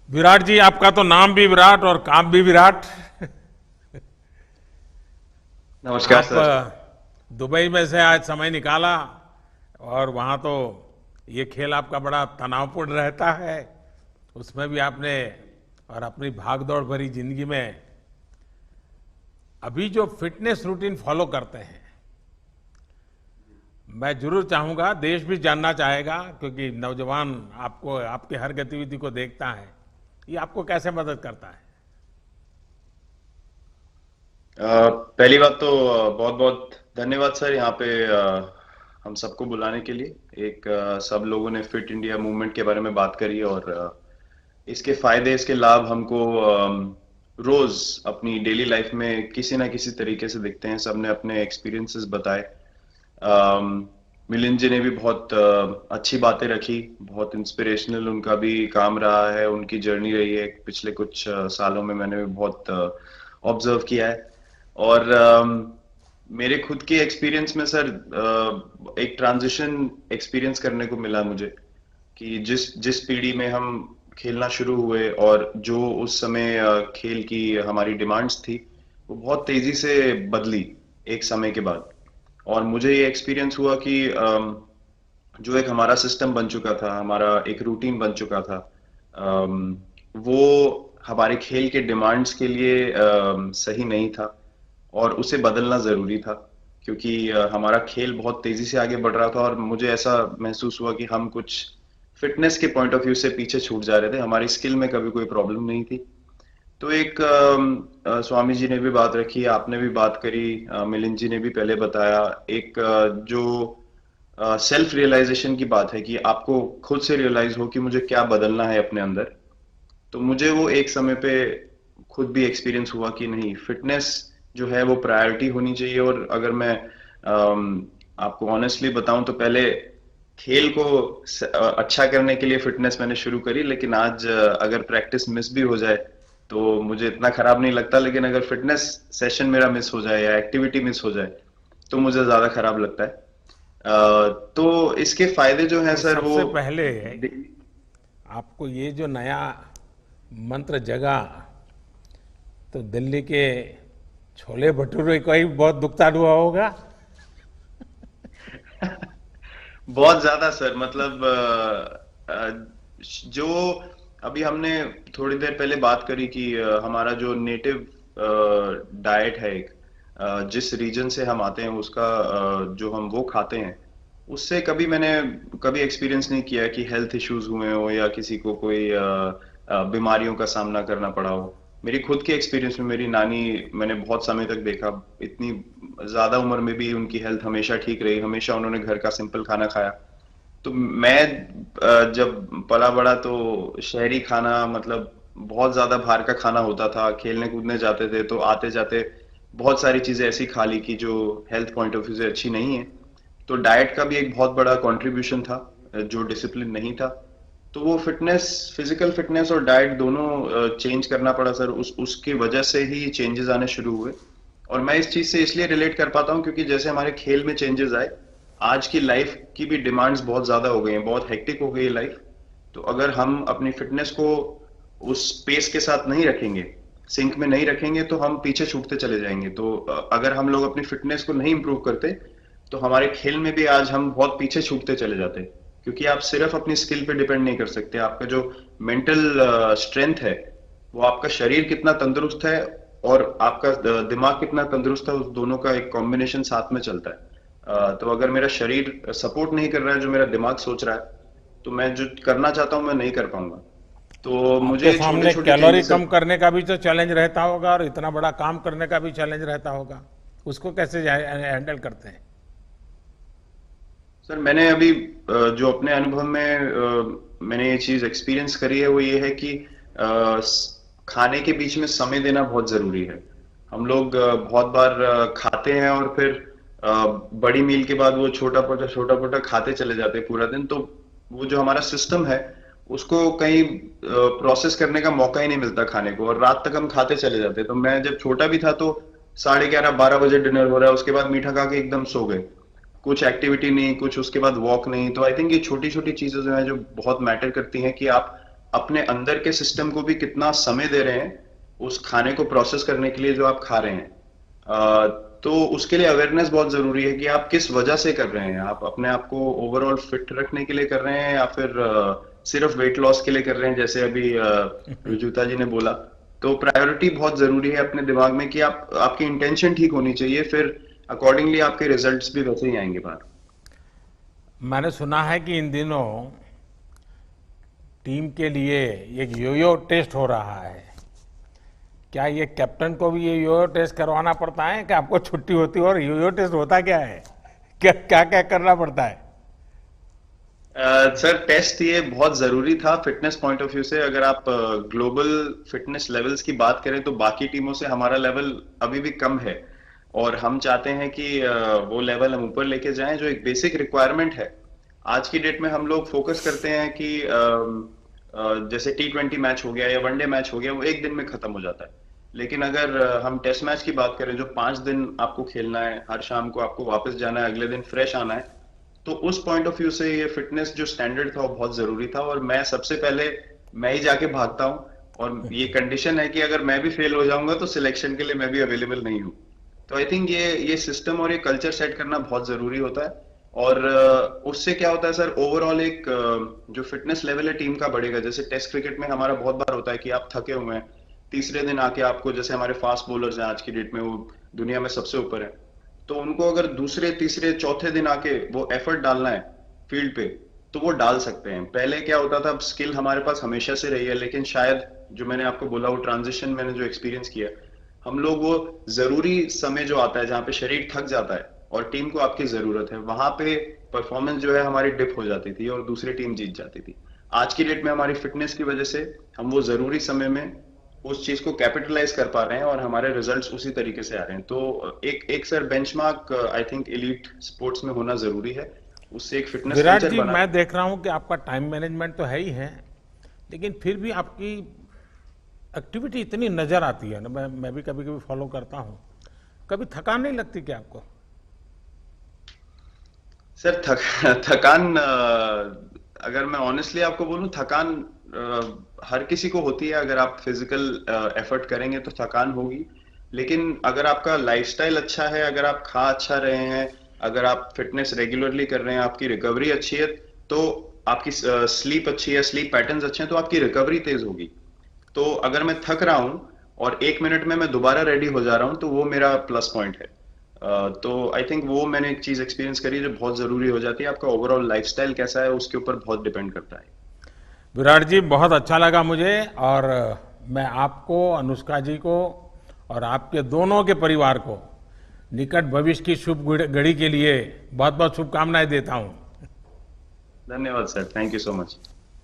विराट जी, आपका तो नाम भी विराट और काम भी विराट। नमस्कार आप सर। दुबई में से आज समय निकाला और वहाँ तो ये खेल आपका बड़ा तनावपूर्ण रहता है। उसमें भी आपने और अपनी भागदौड़ भरी जिंदगी में अभी जो फिटनेस रूटीन फॉलो करते हैं, मैं जरूर चाहूंगा, देश भी जानना चाहेगा, क्योंकि नौजवान आपको आपकी हर गतिविधि को देखता है, ये आपको कैसे मदद करता है। पहली बात तो बहुत बहुत धन्यवाद सर यहाँ पे हम सबको बुलाने के लिए। सब लोगों ने फिट इंडिया मूवमेंट के बारे में बात करी और इसके फायदे इसके लाभ हमको रोज अपनी डेली लाइफ में किसी ना किसी तरीके से दिखते हैं। सबने अपने एक्सपीरियंसेस बताए। मिलिंद जी ने भी बहुत अच्छी बातें रखी। बहुत इंस्पिरेशनल उनका भी काम रहा है, उनकी जर्नी रही है पिछले कुछ सालों में। मैंने भी बहुत ऑब्जर्व किया है। और मेरे खुद के एक्सपीरियंस में सर एक ट्रांजिशन एक्सपीरियंस करने को मिला मुझे कि जिस जिस पीढ़ी में हम खेलना शुरू हुए और जो उस समय खेल की हमारी डिमांड्स थी, वो बहुत तेजी से बदली एक समय के बाद। और मुझे ये एक्सपीरियंस हुआ कि जो एक हमारा सिस्टम बन चुका था, हमारा एक रूटीन बन चुका था, वो हमारे खेल के डिमांड्स के लिए सही नहीं था और उसे बदलना जरूरी था। क्योंकि हमारा खेल बहुत तेजी से आगे बढ़ रहा था और मुझे ऐसा महसूस हुआ कि हम कुछ फिटनेस के पॉइंट ऑफ व्यू से पीछे छूट जा रहे थे। हमारी स्किल में कभी कोई प्रॉब्लम नहीं थी। तो एक स्वामी जी ने भी बात रखी, आपने भी बात करी, मिलिंद जी ने भी पहले बताया। एक जो सेल्फ रियलाइजेशन की बात है कि आपको खुद से रियलाइज हो कि मुझे क्या बदलना है अपने अंदर। तो मुझे वो एक समय पे खुद भी एक्सपीरियंस हुआ कि नहीं, फिटनेस जो है वो प्रायोरिटी होनी चाहिए। और अगर मैं आपको ऑनेस्टली बताऊं तो पहले खेल को अच्छा करने के लिए फिटनेस मैंने शुरू करी, लेकिन आज अगर प्रैक्टिस मिस भी हो जाए तो मुझे इतना खराब नहीं लगता। लेकिन अगर फिटनेस सेशन मेरा मिस हो जाए या एक्टिविटी मिस हो जाए तो मुझे ज्यादा खराब लगता है। तो इसके फायदे जो हैं तो सर वो सबसे पहले आपको ये जो नया मंत्र जगा, तो दिल्ली के छोले भटूरे का ही बहुत भुगतान हुआ होगा। बहुत ज्यादा सर। मतलब जो अभी हमने थोड़ी देर पहले बात करी कि हमारा जो नेटिव डाइट है, एक जिस रीजन से हम आते हैं उसका जो हम वो खाते हैं, उससे मैंने कभी एक्सपीरियंस नहीं किया कि हेल्थ इश्यूज हुए हो या किसी को कोई बीमारियों का सामना करना पड़ा हो। मेरी खुद के एक्सपीरियंस में मेरी नानी, मैंने बहुत समय तक देखा, इतनी ज्यादा उम्र में भी उनकी हेल्थ हमेशा ठीक रही। हमेशा उन्होंने घर का सिंपल खाना खाया। तो मैं जब पला बड़ा तो शहरी खाना, मतलब बहुत ज्यादा बाहर का खाना होता था। खेलने कूदने जाते थे तो आते जाते बहुत सारी चीजें ऐसी खा ली कि जो हेल्थ पॉइंट ऑफ व्यू से अच्छी नहीं है। तो डाइट का भी एक बहुत बड़ा कंट्रीब्यूशन था, जो डिसिप्लिन नहीं था। तो वो फिटनेस, फिजिकल फिटनेस और डाइट दोनों चेंज करना पड़ा सर। उस उसकी वजह से ही चेंजेस आने शुरू हुए। और मैं इस चीज से इसलिए रिलेट कर पाता हूँ क्योंकि जैसे हमारे खेल में चेंजेस आए, आज की लाइफ की भी डिमांड्स बहुत ज्यादा हो गई हैं, बहुत हेक्टिक हो गई है लाइफ। तो अगर हम अपनी फिटनेस को उस पेस के साथ नहीं रखेंगे, सिंक में नहीं रखेंगे, तो हम पीछे छूटते चले जाएंगे। तो अगर हम लोग अपनी फिटनेस को नहीं इंप्रूव करते तो हमारे खेल में भी आज हम बहुत पीछे छूटते चले जाते। क्योंकि आप सिर्फ अपनी स्किल पे डिपेंड नहीं कर सकते। आपका जो मेंटल स्ट्रेंथ है, वो आपका शरीर कितना तंदुरुस्त है और आपका दिमाग कितना तंदुरुस्त है, उस दोनों का एक कॉम्बिनेशन साथ में चलता है। तो अगर मेरा शरीर सपोर्ट नहीं कर रहा है जो मेरा दिमाग सोच रहा है, तो मैं जो करना चाहता हूँ मैं नहीं कर पाऊंगा। तो मुझे आपके ये छोटे सामने छोटे कैलोरी चेंजेस। कम करने का भी तो चैलेंज रहता होगा और इतना बड़ा काम करने का भी चैलेंज रहता होगा। उसको कैसे हैंडल करते हैं। सर मैंने अभी जो अपने अनुभव में मैंने ये चीज एक्सपीरियंस करी है वो ये है कि खाने के बीच में समय देना बहुत जरूरी है। हम लोग बहुत बार खाते हैं और फिर बड़ी मील के बाद वो छोटा छोटा खाते चले जाते हैं पूरा दिन। तो वो जो हमारा सिस्टम है, उसको कहीं प्रोसेस करने का मौका ही नहीं मिलता खाने को, और रात तक हम खाते चले जाते हैं। तो मैं जब छोटा भी था तो 11:30 12 बजे डिनर हो रहा है, उसके बाद मीठा खा के एकदम सो गए। कुछ एक्टिविटी नहीं, कुछ उसके बाद वॉक नहीं। तो आई थिंक ये छोटी छोटी चीजें जो है जो बहुत मैटर करती हैं कि आप अपने अंदर के सिस्टम को भी कितना समय दे रहे हैं उस खाने को प्रोसेस करने के लिए जो आप खा रहे हैं। अ, तो उसके लिए अवेयरनेस बहुत जरूरी है कि आप किस वजह से कर रहे हैं। आप अपने आप को ओवरऑल फिट रखने के लिए कर रहे हैं या फिर सिर्फ वेट लॉस के लिए कर रहे हैं, जैसे अभी रुजुता जी ने बोला। तो प्रायोरिटी बहुत जरूरी है अपने दिमाग में कि आप आपकी इंटेंशन ठीक होनी चाहिए, फिर अकॉर्डिंगली आपके रिजल्ट्स भी वैसे ही आएंगे बाहर। मैंने सुना है कि इन दिनों टीम के लिए एक योयो टेस्ट हो रहा है। क्या ये कैप्टन को भी ये योयो टेस्ट करवाना पड़ता है कि आपको छुट्टी होती है? और योयो टेस्ट होता क्या है? क्या क्या क्या करना पड़ता है? सर, टेस्ट ये बहुत जरूरी था फिटनेस पॉइंट ऑफ व्यू से। अगर आप ग्लोबल फिटनेस लेवल्स की बात करें तो बाकी टीमों से हमारा लेवल अभी भी कम है, और हम चाहते हैं कि वो लेवल हम ऊपर लेके जाएं, जो एक बेसिक रिक्वायरमेंट है। आज की डेट में हम लोग फोकस करते हैं कि जैसे T20 मैच हो गया या वनडे मैच हो गया, वो एक दिन में खत्म हो जाता है। लेकिन अगर हम टेस्ट मैच की बात करें जो 5 दिन आपको खेलना है, हर शाम को आपको वापस जाना है, अगले दिन फ्रेश आना है, तो उस पॉइंट ऑफ व्यू से ये फिटनेस जो स्टैंडर्ड था वो बहुत जरूरी था। और मैं सबसे पहले मैं ही जाके भागता हूँ, और ये कंडीशन है कि अगर मैं भी फेल हो जाऊंगा तो सिलेक्शन के लिए मैं भी अवेलेबल नहीं हूँ। तो आई थिंक ये सिस्टम और ये कल्चर सेट करना बहुत जरूरी होता है। और उससे क्या होता है सर, ओवरऑल एक जो फिटनेस लेवल है टीम का बढ़ेगा। जैसे टेस्ट क्रिकेट में हमारा बहुत बार होता है कि आप थके हुए हैं, तीसरे दिन आके आपको, जैसे हमारे फास्ट बॉलर्स हैं आज की डेट में, वो दुनिया में सबसे ऊपर है, तो उनको अगर दूसरे तीसरे चौथे दिन आके वो एफर्ट डालना है फील्ड पे, तो वो डाल सकते हैं। पहले क्या होता था, स्किल हमारे पास हमेशा से रही है, लेकिन शायद जो मैंने आपको बोला वो ट्रांजिशन मैंने जो एक्सपीरियंस किया, हम लोग वो जरूरी समय जो आता है जहाँ पे शरीर थक जाता है और टीम को आपकी जरूरत है, वहां पे परफॉर्मेंस जो है हमारी डिप हो जाती थी और दूसरी टीम जीत जाती थी। आज की डेट में हमारी फिटनेस की वजह से हम वो जरूरी समय में उस चीज को कैपिटलाइज कर पा रहे हैं और हमारे रिजल्ट्स उसी तरीके से आ रहे हैं। तो एक एक sir benchmark I think elite sports में होना जरूरी है, उससे एक फिटनेस विराट कल्चर जी, बना। मैं देख रहा हूं कि आपका टाइम मैनेजमेंट तो है ही है, लेकिन फिर भी आपकी एक्टिविटी इतनी नजर आती है ना, मैं भी कभी कभी फॉलो करता हूं। कभी थकान नहीं लगती क्या आपको? सर, थकान, अगर मैं ऑनेस्टली आपको बोलूं, थकान हर किसी को होती है। अगर आप फिजिकल एफर्ट करेंगे तो थकान होगी, लेकिन अगर आपका लाइफस्टाइल अच्छा है, अगर आप खा अच्छा रहे हैं, अगर आप फिटनेस रेगुलरली कर रहे हैं, आपकी रिकवरी अच्छी है, तो आपकी स्लीप अच्छी है, स्लीप पैटर्न्स अच्छे हैं, तो आपकी रिकवरी तेज होगी। तो अगर मैं थक रहा हूं और 1 मिनट में मैं दोबारा रेडी हो जा रहा हूं, तो वो मेरा प्लस पॉइंट है। तो आई थिंक वो मैंने एक चीज एक्सपीरियंस करी जो बहुत जरूरी हो जाती है। आपका ओवरऑल लाइफस्टाइल कैसा है उसके ऊपर बहुत डिपेंड करता है। विराट जी, बहुत अच्छा लगा मुझे। और मैं आपको, अनुष्का जी को और आपके दोनों के परिवार को निकट भविष्य की शुभ घड़ी के लिए बहुत बहुत शुभकामनाएं देता हूं। धन्यवाद sir, thank you so much.